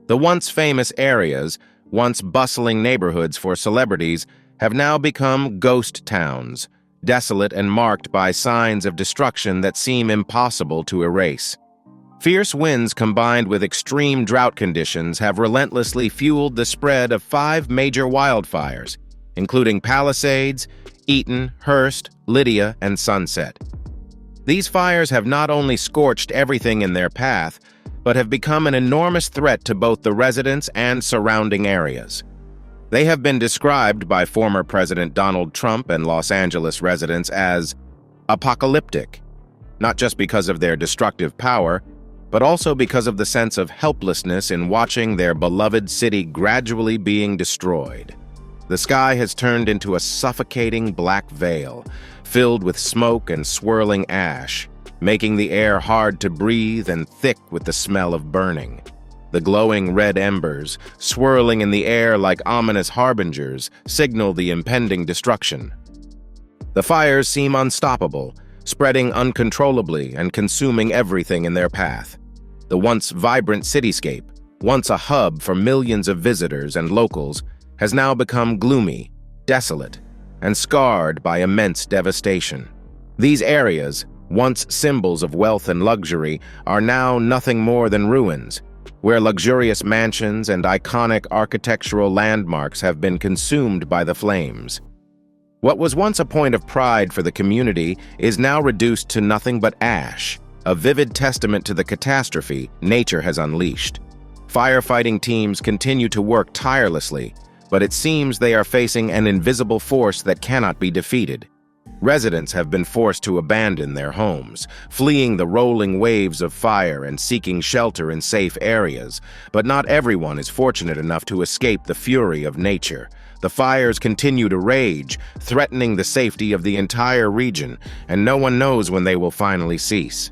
The once famous areas, once bustling neighborhoods for celebrities, have now become ghost towns, desolate and marked by signs of destruction that seem impossible to erase. Fierce winds combined with extreme drought conditions have relentlessly fueled the spread of 5 major wildfires, including Palisades, Eaton, Hearst, Lydia, and Sunset. These fires have not only scorched everything in their path, but have become an enormous threat to both the residents and surrounding areas. They have been described by former President Donald Trump and Los Angeles residents as apocalyptic, not just because of their destructive power, but also because of the sense of helplessness in watching their beloved city gradually being destroyed. The sky has turned into a suffocating black veil, filled with smoke and swirling ash, making the air hard to breathe and thick with the smell of burning. The glowing red embers, swirling in the air like ominous harbingers, signal the impending destruction. The fires seem unstoppable, spreading uncontrollably and consuming everything in their path. The once vibrant cityscape, once a hub for millions of visitors and locals, has now become gloomy, desolate, and scarred by immense devastation. These areas, once symbols of wealth and luxury, are now nothing more than ruins, where luxurious mansions and iconic architectural landmarks have been consumed by the flames. What was once a point of pride for the community is now reduced to nothing but ash, a vivid testament to the catastrophe nature has unleashed. Firefighting teams continue to work tirelessly, but it seems they are facing an invisible force that cannot be defeated. Residents have been forced to abandon their homes, fleeing the rolling waves of fire and seeking shelter in safe areas, but not everyone is fortunate enough to escape the fury of nature. The fires continue to rage, threatening the safety of the entire region, and no one knows when they will finally cease.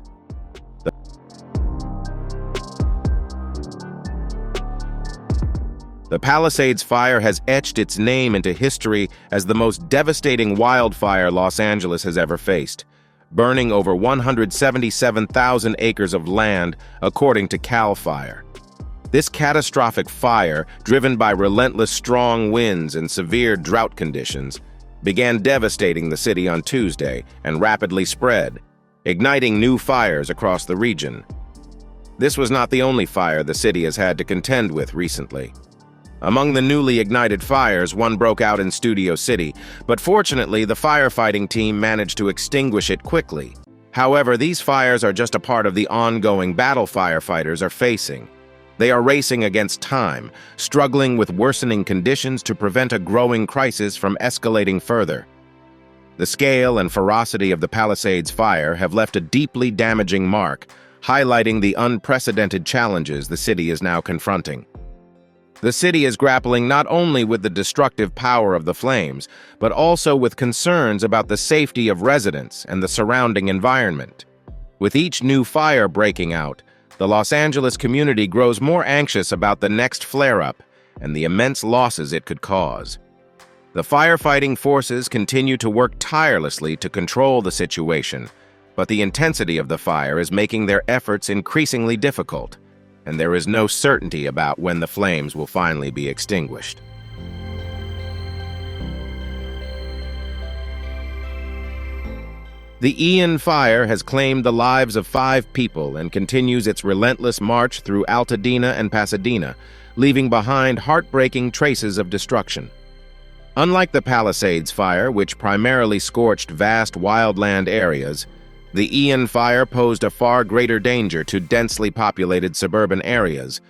The Palisades fire has etched its name into history as the most devastating wildfire Los Angeles has ever faced, burning over 177,000 acres of land, according to CAL FIRE. This catastrophic fire, driven by relentless strong winds and severe drought conditions, began devastating the city on Tuesday and rapidly spread, igniting new fires across the region. This was not the only fire the city has had to contend with recently. Among the newly ignited fires, one broke out in Studio City, but fortunately the firefighting team managed to extinguish it quickly. However, these fires are just a part of the ongoing battle firefighters are facing. They are racing against time, struggling with worsening conditions to prevent a growing crisis from escalating further. The scale and ferocity of the Palisades fire have left a deeply damaging mark, highlighting the unprecedented challenges the city is now confronting. The city is grappling not only with the destructive power of the flames, but also with concerns about the safety of residents and the surrounding environment. With each new fire breaking out, the Los Angeles community grows more anxious about the next flare-up and the immense losses it could cause. The firefighting forces continue to work tirelessly to control the situation, but the intensity of the fire is making their efforts increasingly difficult, and there is no certainty about when the flames will finally be extinguished. The Ian fire has claimed the lives of 5 people and continues its relentless march through Altadena and Pasadena, leaving behind heartbreaking traces of destruction. Unlike the Palisades fire, which primarily scorched vast wildland areas, the Ian fire posed a far greater danger to densely populated suburban areas,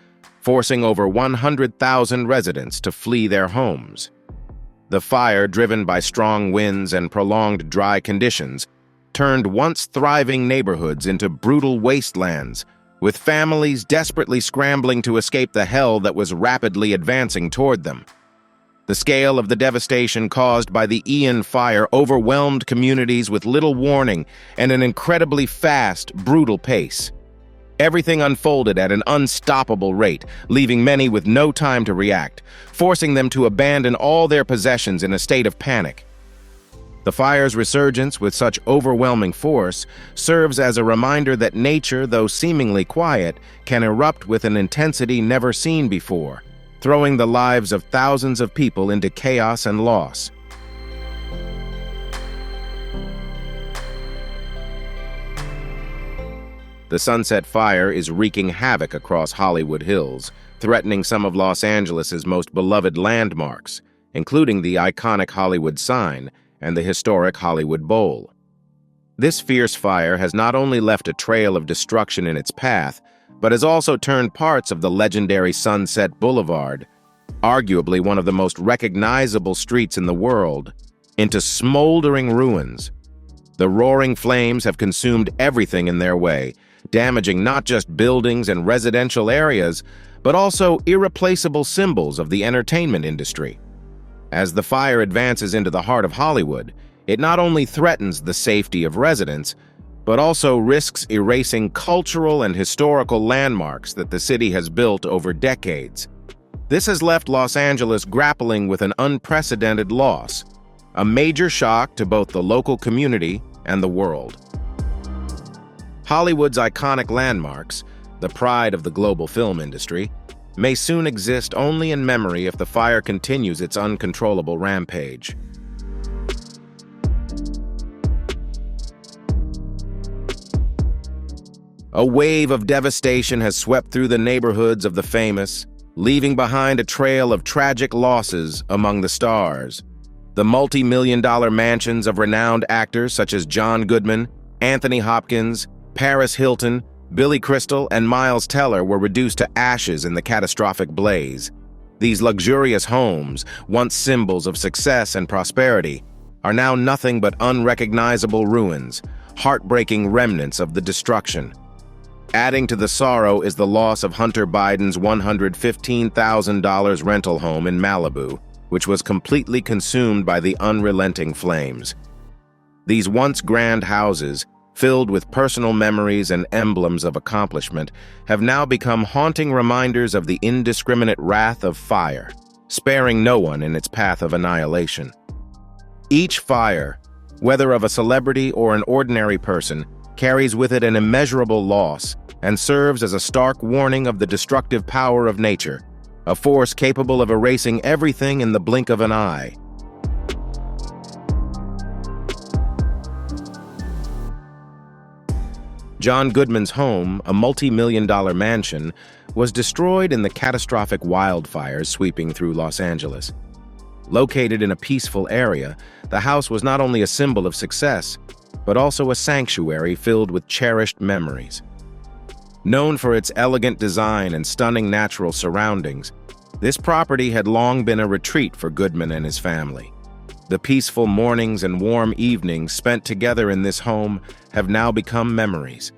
forcing over 100,000 residents to flee their homes. The fire, driven by strong winds and prolonged dry conditions, turned once thriving neighborhoods into brutal wastelands, with families desperately scrambling to escape the hell that was rapidly advancing toward them. The scale of the devastation caused by the Ian fire overwhelmed communities with little warning and an incredibly fast, brutal pace. Everything unfolded at an unstoppable rate, leaving many with no time to react, forcing them to abandon all their possessions in a state of panic. The fire's resurgence with such overwhelming force serves as a reminder that nature, though seemingly quiet, can erupt with an intensity never seen before, throwing the lives of thousands of people into chaos and loss. The Sunset Fire is wreaking havoc across Hollywood Hills, threatening some of Los Angeles's most beloved landmarks, including the iconic Hollywood sign and the historic Hollywood Bowl. This fierce fire has not only left a trail of destruction in its path, but has also turned parts of the legendary Sunset Boulevard, arguably one of the most recognizable streets in the world, into smoldering ruins. The roaring flames have consumed everything in their way, damaging not just buildings and residential areas, but also irreplaceable symbols of the entertainment industry. As the fire advances into the heart of Hollywood, it not only threatens the safety of residents, but also risks erasing cultural and historical landmarks that the city has built over decades. This has left Los Angeles grappling with an unprecedented loss, a major shock to both the local community and the world. Hollywood's iconic landmarks, the pride of the global film industry, may soon exist only in memory if the fire continues its uncontrollable rampage. A wave of devastation has swept through the neighborhoods of the famous, leaving behind a trail of tragic losses among the stars. The multi-million-dollar mansions of renowned actors such as John Goodman, Anthony Hopkins, Paris Hilton, Billy Crystal, and Miles Teller were reduced to ashes in the catastrophic blaze. These luxurious homes, once symbols of success and prosperity, are now nothing but unrecognizable ruins, heartbreaking remnants of the destruction. Adding to the sorrow is the loss of Hunter Biden's $115,000 rental home in Malibu, which was completely consumed by the unrelenting flames. These once grand houses, filled with personal memories and emblems of accomplishment, have now become haunting reminders of the indiscriminate wrath of fire, sparing no one in its path of annihilation. Each fire, whether of a celebrity or an ordinary person, carries with it an immeasurable loss and serves as a stark warning of the destructive power of nature, a force capable of erasing everything in the blink of an eye. John Goodman's home, a multi-million-dollar mansion, was destroyed in the catastrophic wildfires sweeping through Los Angeles. Located in a peaceful area, the house was not only a symbol of success, but also a sanctuary filled with cherished memories. Known for its elegant design and stunning natural surroundings, this property had long been a retreat for Goodman and his family. The peaceful mornings and warm evenings spent together in this home have now become memories.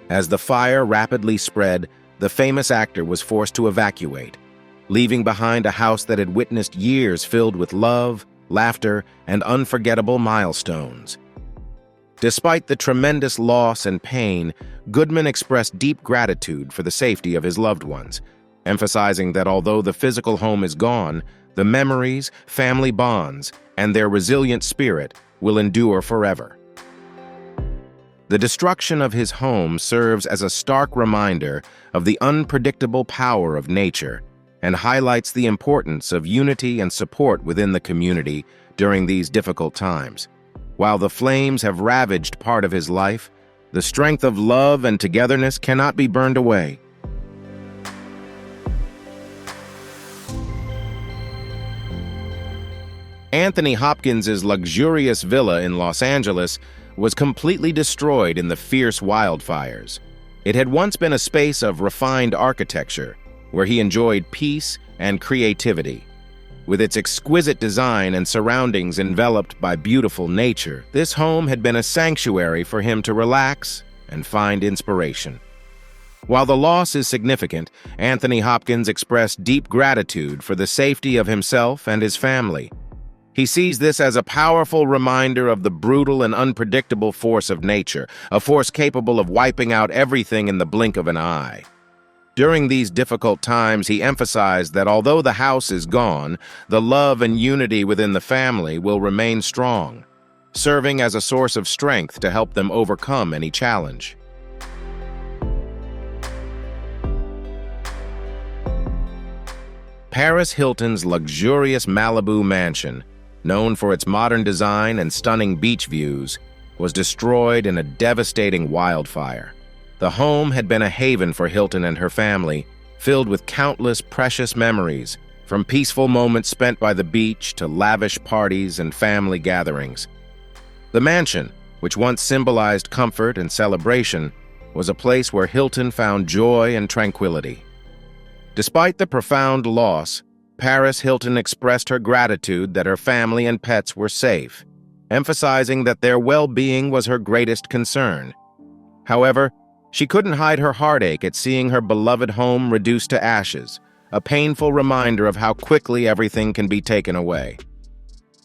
As the fire rapidly spread, the famous actor was forced to evacuate, leaving behind a house that had witnessed years filled with love, laughter, and unforgettable milestones. Despite the tremendous loss and pain, Goodman expressed deep gratitude for the safety of his loved ones, emphasizing that although the physical home is gone, the memories, family bonds, and their resilient spirit will endure forever. The destruction of his home serves as a stark reminder of the unpredictable power of nature and highlights the importance of unity and support within the community during these difficult times. While the flames have ravaged part of his life, the strength of love and togetherness cannot be burned away. Anthony Hopkins' luxurious villa in Los Angeles was completely destroyed in the fierce wildfires. It had once been a space of refined architecture, where he enjoyed peace and creativity. With its exquisite design and surroundings enveloped by beautiful nature, this home had been a sanctuary for him to relax and find inspiration. While the loss is significant, Anthony Hopkins expressed deep gratitude for the safety of himself and his family. He sees this as a powerful reminder of the brutal and unpredictable force of nature, a force capable of wiping out everything in the blink of an eye. During these difficult times, he emphasized that although the house is gone, the love and unity within the family will remain strong, serving as a source of strength to help them overcome any challenge. Paris Hilton's luxurious Malibu mansion, known for its modern design and stunning beach views, was destroyed in a devastating wildfire. The home had been a haven for Hilton and her family, filled with countless precious memories, from peaceful moments spent by the beach to lavish parties and family gatherings. The mansion, which once symbolized comfort and celebration, was a place where Hilton found joy and tranquility. Despite the profound loss, Paris Hilton expressed her gratitude that her family and pets were safe, emphasizing that their well-being was her greatest concern. However, she couldn't hide her heartache at seeing her beloved home reduced to ashes, a painful reminder of how quickly everything can be taken away.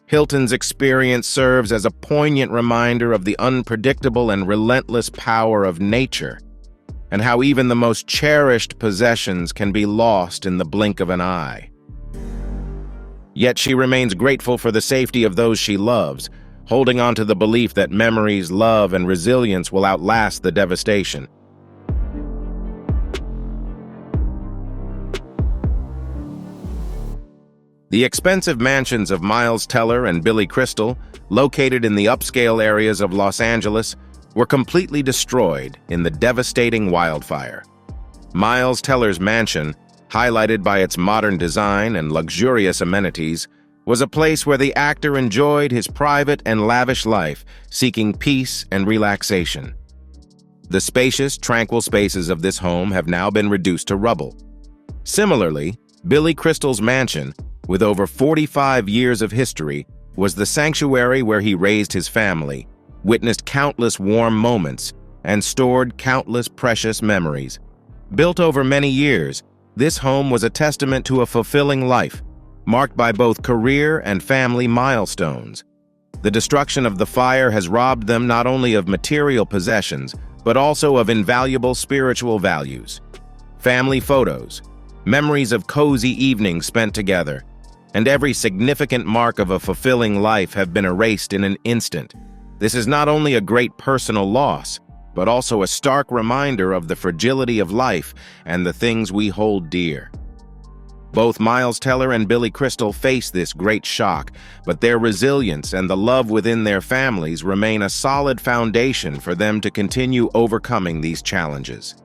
Hilton's experience serves as a poignant reminder of the unpredictable and relentless power of nature, and how even the most cherished possessions can be lost in the blink of an eye. Yet she remains grateful for the safety of those she loves, holding on to the belief that memories, love, and resilience will outlast the devastation. The expensive mansions of Miles Teller and Billy Crystal, located in the upscale areas of Los Angeles, were completely destroyed in the devastating wildfire. Miles Teller's mansion, highlighted by its modern design and luxurious amenities, was a place where the actor enjoyed his private and lavish life, seeking peace and relaxation. The spacious, tranquil spaces of this home have now been reduced to rubble. Similarly, Billy Crystal's mansion, with over 45 years of history, was the sanctuary where he raised his family, witnessed countless warm moments, and stored countless precious memories. Built over many years, this home was a testament to a fulfilling life, marked by both career and family milestones. The destruction of the fire has robbed them not only of material possessions, but also of invaluable spiritual values. Family photos, memories of cozy evenings spent together, and every significant mark of a fulfilling life have been erased in an instant. This is not only a great personal loss, but also a stark reminder of the fragility of life and the things we hold dear. Both Miles Teller and Billy Crystal face this great shock, but their resilience and the love within their families remain a solid foundation for them to continue overcoming these challenges.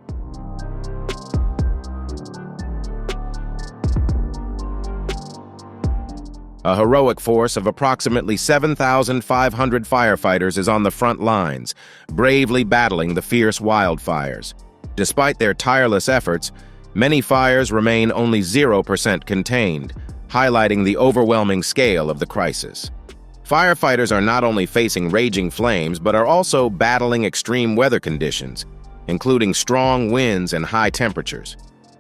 A heroic force of approximately 7,500 firefighters is on the front lines, bravely battling the fierce wildfires. Despite their tireless efforts, many fires remain only 0% contained, highlighting the overwhelming scale of the crisis. Firefighters are not only facing raging flames, but are also battling extreme weather conditions, including strong winds and high temperatures.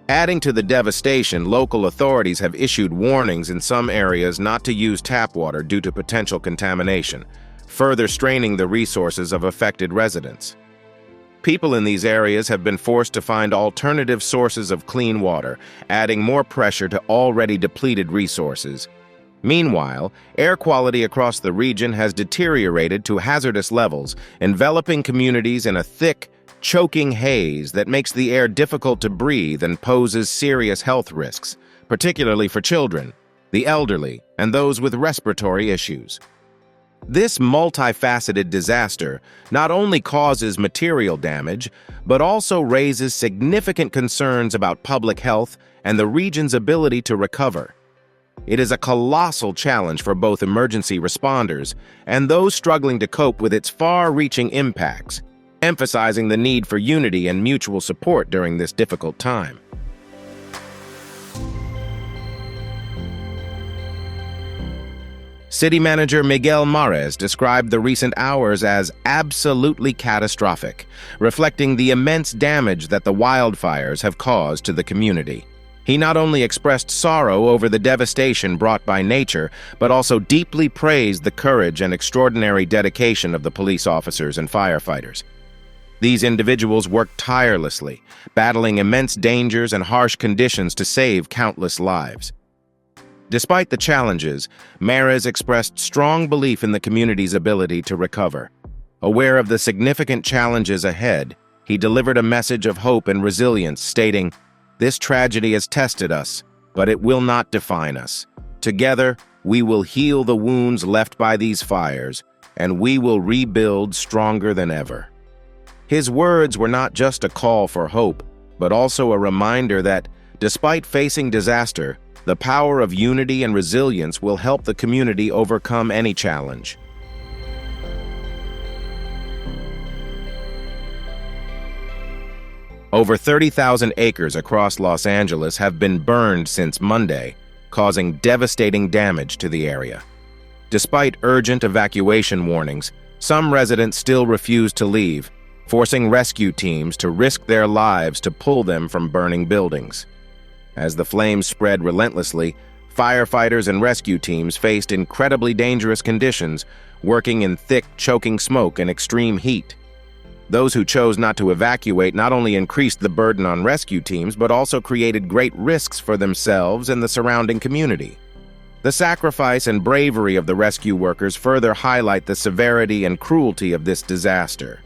Adding to the devastation, local authorities have issued warnings in some areas not to use tap water due to potential contamination, further straining the resources of affected residents. People in these areas have been forced to find alternative sources of clean water, adding more pressure to already depleted resources. Meanwhile, air quality across the region has deteriorated to hazardous levels, enveloping communities in a thick, choking haze that makes the air difficult to breathe and poses serious health risks, particularly for children, the elderly, and those with respiratory issues. This multifaceted disaster not only causes material damage, but also raises significant concerns about public health and the region's ability to recover. It is a colossal challenge for both emergency responders and those struggling to cope with its far-reaching impacts, emphasizing the need for unity and mutual support during this difficult time. City Manager Miguel Mares described the recent hours as absolutely catastrophic, reflecting the immense damage that the wildfires have caused to the community. He not only expressed sorrow over the devastation brought by nature, but also deeply praised the courage and extraordinary dedication of the police officers and firefighters. These individuals worked tirelessly, battling immense dangers and harsh conditions to save countless lives. Despite the challenges, Mares expressed strong belief in the community's ability to recover. Aware of the significant challenges ahead, he delivered a message of hope and resilience, stating, "This tragedy has tested us, but it will not define us. Together, we will heal the wounds left by these fires, and we will rebuild stronger than ever." His words were not just a call for hope, but also a reminder that, despite facing disaster, the power of unity and resilience will help the community overcome any challenge. Over 30,000 acres across Los Angeles have been burned since Monday, causing devastating damage to the area. Despite urgent evacuation warnings, some residents still refuse to leave, forcing rescue teams to risk their lives to pull them from burning buildings. As the flames spread relentlessly, firefighters and rescue teams faced incredibly dangerous conditions, working in thick, choking smoke and extreme heat. Those who chose not to evacuate not only increased the burden on rescue teams, but also created great risks for themselves and the surrounding community. The sacrifice and bravery of the rescue workers further highlight the severity and cruelty of this disaster.